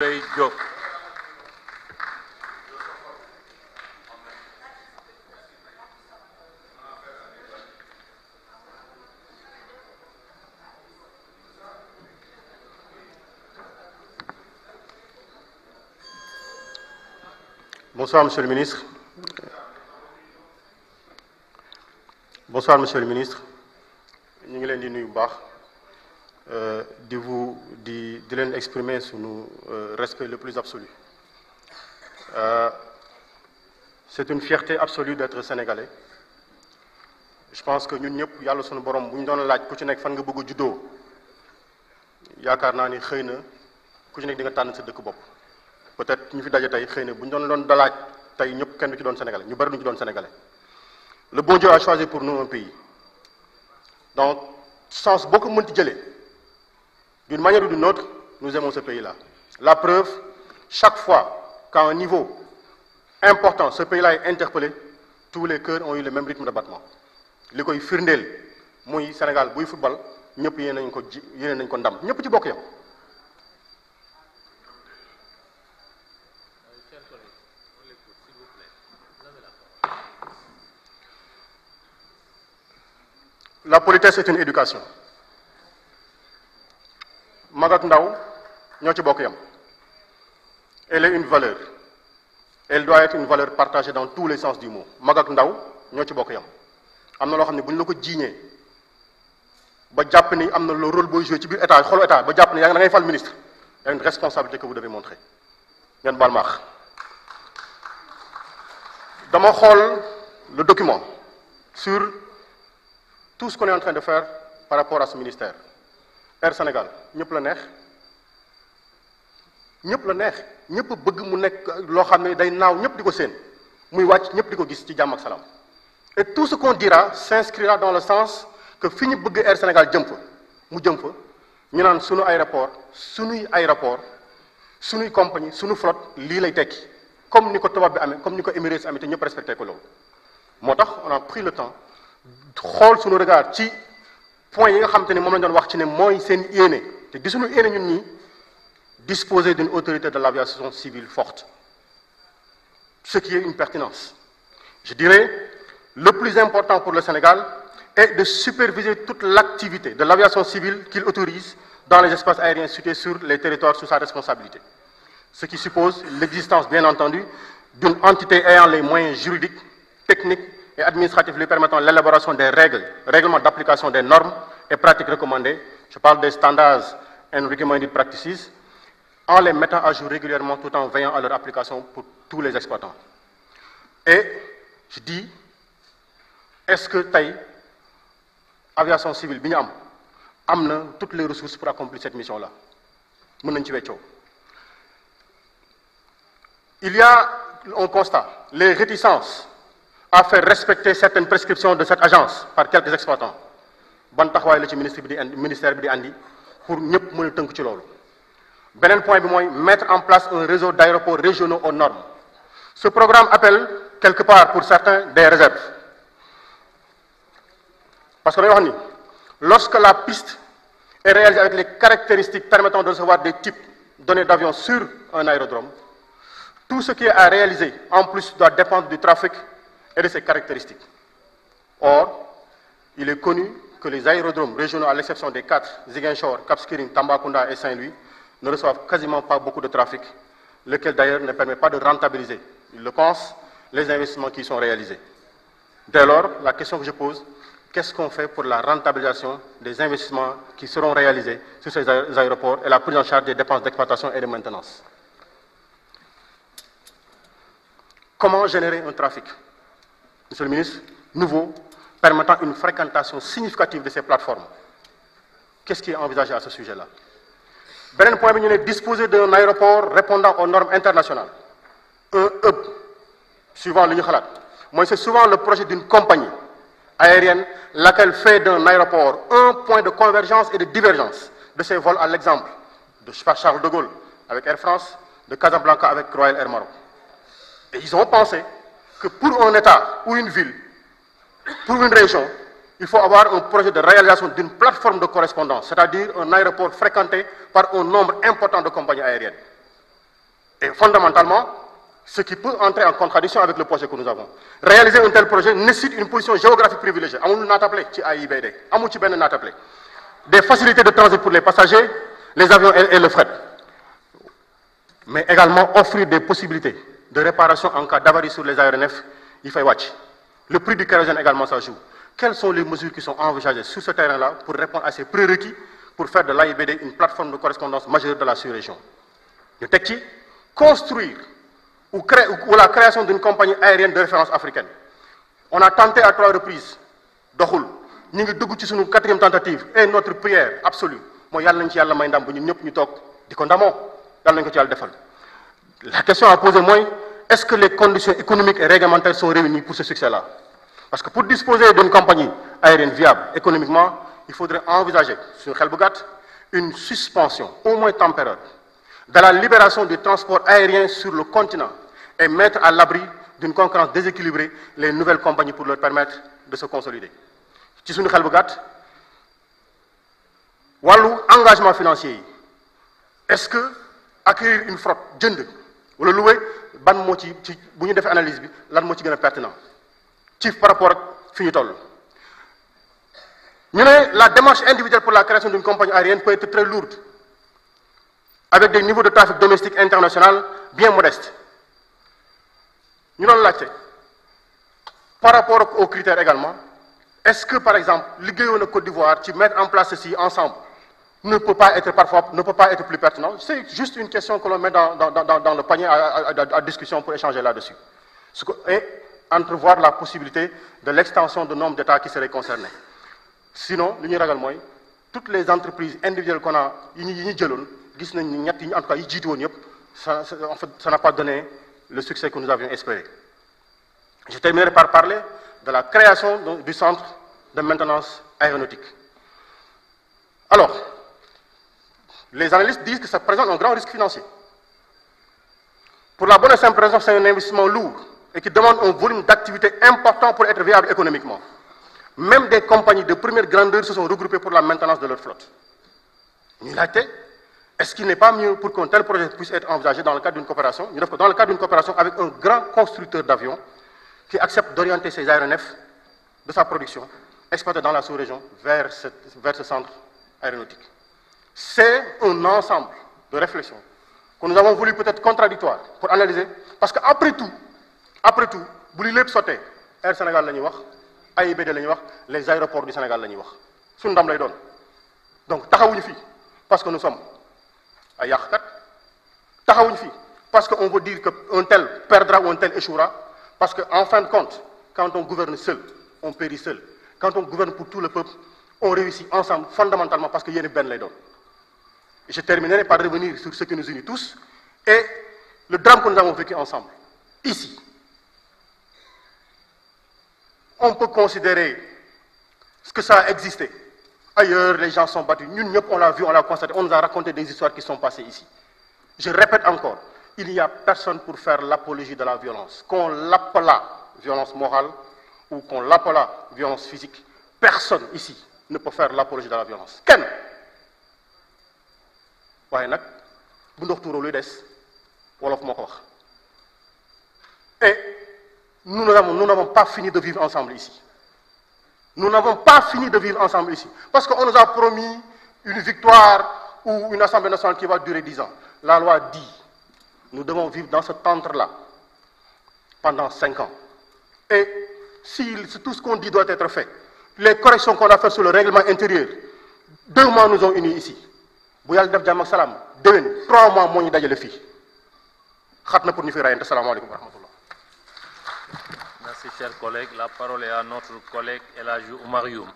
Diop. Bonsoir, Monsieur le ministre. Bonsoir, Monsieur le ministre. Ñu ngi leen di nuyu bu baax di leen exprimer sunu respect le plus absolu. C'est une fierté absolue d'être sénégalais. Je pense que ñun ñëpp yàlla sunu borom bu ñu doon laaj ku ci nekk fan nga bëgg a juddoo yaakaar naa ni xëy na ku ci nekk di nga tànn sa dëkk bopp. Peut-être ñu fi daje tey xëy na bu ñu doon dalaaj tey ñëpp kenn du ci doon sénégalais ñu bari du ci doon sénégalais. Le bon Dieu a choisi pour nous un pays. Donc sens boo ko mënti jëlee d'une manière ou d'une autre nous aimons ce pays-là. La preuve, chaque fois qu'à un niveau important ce pays-là est interpellé, tous les cœurs ont eu le même rythme de battement. Li koy firndeel muy Sénégal buy football ñëpp yéene nañ ko ndam ñëpp ci bokk yow. La politesse est une éducation. Mag ak ndaw ñoo ci bokk yam. Elle est une valeur. Elle doit être une valeur partagée dans tous les sens du mot. Mag ak ndaw ñoo ci bokk yam. Am na loo xam ne bu ñu la ko jiiñee ba jàpp ni am na le rôle booy joué ci biir état xolu état ba jàpp ni yaa ngi da ngay fal ministre. Il y a une responsabilité que vous devez montrer. Ngeen baal maax. Dama xool le document sur tout ce qu'on est en train de faire par rapport à ce ministère. Air Sénégal ñëpp la neex ñëpp bëgg mu nekk loo xam ne day naaw ñëpp di ko séen muy wàcc ñëpp di ko gis ci jàmm ak salaam. Et tout ce qu'on dira s'inscrira dans le sens que fi ñu bëgg Air Sénégal jëm fa mu jëm fa ñu naan sunu aéroport sunuy compagnie sunu flotte lii lay tekki comme ni ko tubaab bi amee comme ni ko Emirates amee te ñëpp respecté ko loolu. moo tax on a pris le temps xool sunu regard ci point yi nga xam te ne moom lañu doon wax ci ne mooy seen yéene te gisuñu yéene ñun ñi disposer d'une autorité de l'aviation civile forte, ce qui est une pertinence. Je dirais le plus important pour le Sénégal est de superviser toute l'activité de l'aviation civile qu'il autorise dans les espaces aériens situés sur les territoires sous sa responsabilité, ce qui suppose l'existence bien entendu d'une entité ayant les moyens juridiques, techniques et administratifs lui permettant l'élaboration des règlements d'application des normes et pratiques recommandées. Je parle des standards and recommended practices, en les mettant à jour régulièrement tout en veillant à leur application pour tous les exploitants. Et je dis, est-ce que tey aviation civile bi ñu am na toutes les ressources pour accomplir cette mission-là? Mën nañu ci weccoo. Il y a, on constate, les réticences à faire respecter certaines prescriptions de cette agence par quelques exploitants. Ban taxawaay la ci ministère bi di andi pour ñëpp mën a tënk ci loolu. Beneen point bi mooy mettre en place un réseau d'aéroports régionaux aux normes. Ce programme appelle quelque part pour certains des réserves. Parce que dañoo wax ni lorsque la piste est réalisée avec les caractéristiques permettant de recevoir des types donnés d'avions sur un aérodrome, tout ce qui est à réaliser en plus doit dépendre du trafic et de ses caractéristiques. Or, il est connu que les aérodromes régionaux, à l'exception des 4, Ziguinchor, Cap Skirring, Tambacounda et Saint-Louis, ne reçoivent quasiment pas beaucoup de trafic, lequel d'ailleurs ne permet pas de rentabiliser, ils le pensent, les investissements qui y sont réalisés. Dès lors, la question que je pose, qu'est-ce qu'on fait pour la rentabilisation des investissements qui seront réalisés sur ces aéroports et la prise en charge des dépenses d'exploitation et de maintenance? Comment générer un trafic, Monsieur le ministre, nouveau, permettant une fréquentation significative de ces plateformes? Qu'est-ce qui est envisagé à ce sujet-là? Beneen point bi ñu ne disposer d'un aéroport répondant aux normes internationales, un hub, suivant li ñu xalaat mooy c'est souvent le projet d'une compagnie aérienne laquelle fait d'un aéroport un point de convergence et de divergence de ses vols, à l'exemple de Charles de Gaulle avec Air France, de Casablanca avec Royal Air Maroc. Et ils ont pensé que pour un État ou une ville, pour une région, il faut avoir un projet de réalisation d'une plateforme de correspondance, c'est-à-dire un aéroport fréquenté par un nombre important de compagnies aériennes. Et fondamentalement, ce qui peut entrer en contradiction avec le projet que nous avons. Réaliser un tel projet nécessite une position géographique privilégiée. Amul naatable ci AIBD, amul ci benn naatable. Des facilités de transit pour les passagers, les avions et le fret. Mais également offrir des possibilités de réparation en cas d'avarie sur les aéronefs, il faut watch. Le prix du kérosène également, ça joue. Quelles sont les mesures qui sont envisagées sur ce terrain-là pour répondre à ces prérequis pour faire de l'AIBD une plateforme de correspondance majeure de la sous-région? Ñu teg ci construire ou la création d'une compagnie aérienne de référence africaine. On a tenté à 3 reprises doxul ñu ngi dugg ci sunu 4e tentative et notre prière absolue mooy yàlla nañ ci yàlla may ndam bu ñun ñëpp ñu toog di ko ndamoo yàlla nañ ko ci yàlla defal. La question à poser mooy est-ce que les conditions économiques et réglementaires sont réunies pour ce succès-là? Parce que pour disposer d'une compagnie aérienne viable économiquement, il faudrait envisager suñu xel bu gàtt une suspension au moins temporaire de la libération du transport aérien sur le continent et mettre à l'abri d'une concurrence déséquilibrée les nouvelles compagnies pour leur permettre de se consolider. ci suñu xel bu gàtt wàllu engagement financier yi est-ce que acquérir une flotte jënd wala louer ban moo ci bu ñu defee analyse bi lan moo ci gën a pertinent ci par rapport ak fi ñu toll. ñu ne la démarche individuelle pour la création d'une compagnie aérienne peut être très lourde avec des niveaux de trafic domestique international bien modestes. Ñu doon laajte par rapport aux critères également est-ce que par exemple liggéeyoon na Côte d'Ivoire ci mettre en place ceci ensemble ne peut pas être plus pertinent? C'est juste une question que l'on met dans le panier à discussion pour échanger là-dessus. Et entrevoir la possibilité de l'extension du nombre d'États qui seraient concernés. Sinon li ñuy ragal mooy toutes les entreprises individuelles qu'on a yi ñu jëloon gis nañ ni ñett yi en tout cas yi jiitu woon yëpp ça n'a pas donné le succès que nous avions espéré. Je terminerai par parler de la création du centre de maintenance aéronautique. Alors, les analystes disent que ça présente un grand risque financier. Pour la bonne et simple raison, c'est un investissement lourd et qui demande un volume d'activité important pour être viable économiquement. Même des compagnies de première grandeur se sont regroupées pour la maintenance de leur flotte. Est-ce qu'il n'est pas mieux pour qu'un tel projet puisse être envisagé dans le cadre d'une coopération, avec un grand constructeur d'avions qui accepte d'orienter ses aéronefs de sa production exploitée dans la sous-région vers ce centre aéronautique? C'est un ensemble de réflexions que nous avons voulu peut-être contradictoires pour analyser, parce que après tout, bu li lépp sottee Air Sénégal la ñuy wax, AIBD la ñuy wax, les aéroports du Sénégal la ñuy wax suñu ndam lay doon. Donc taxawuñu fii parce que nous sommes ay yàqkat, taxawuñu fii parce qu'on veut dire qu'un tel perdra ou un tel échouera, parce qu'en fin de compte, quand on gouverne seul, on périt seul. Quand on gouverne pour tout le peuple, on réussit ensemble fondamentalement parce que yéen benn lay doon. Je terminerai par revenir sur ce qui nous unit tous et le drame que nous avons vécu ensemble. Ici, on peut considérer ce que ça a existé. Ailleurs, les gens sont battus. Nous, on l'a vu, on l'a constaté. On nous a raconté des histoires qui sont passées ici. Je répète encore, il n'y a personne pour faire l'apologie de la violence. Qu'on l'appela violence morale ou qu'on l'appela violence physique, personne ici ne peut faire l'apologie de la violence. Ken? waaye nag bu ndox tuuroo luy des wolof moo ko wax. Et nous n'avons pas fini de vivre ensemble ici. Nous n'avons pas fini de vivre ensemble ici. Parce qu'on nous a promis une victoire ou une assemblée nationale qui va durer 10 ans. La loi dit, nous devons vivre dans ce temps-là pendant 5 ans. Et si tout ce qu'on dit doit être fait, les corrections qu'on a faites sur le règlement intérieur, 2 mois nous ont unis ici. bu yàlla def jàmm ak salaam déwén 3 mois moo ñu dajale fii xat na pour ñu fi rayante. Salaamaaleykum wa rahmatullah. Merci, chers collègues. La parole est à notre collègue El Hadji Oumar Youm.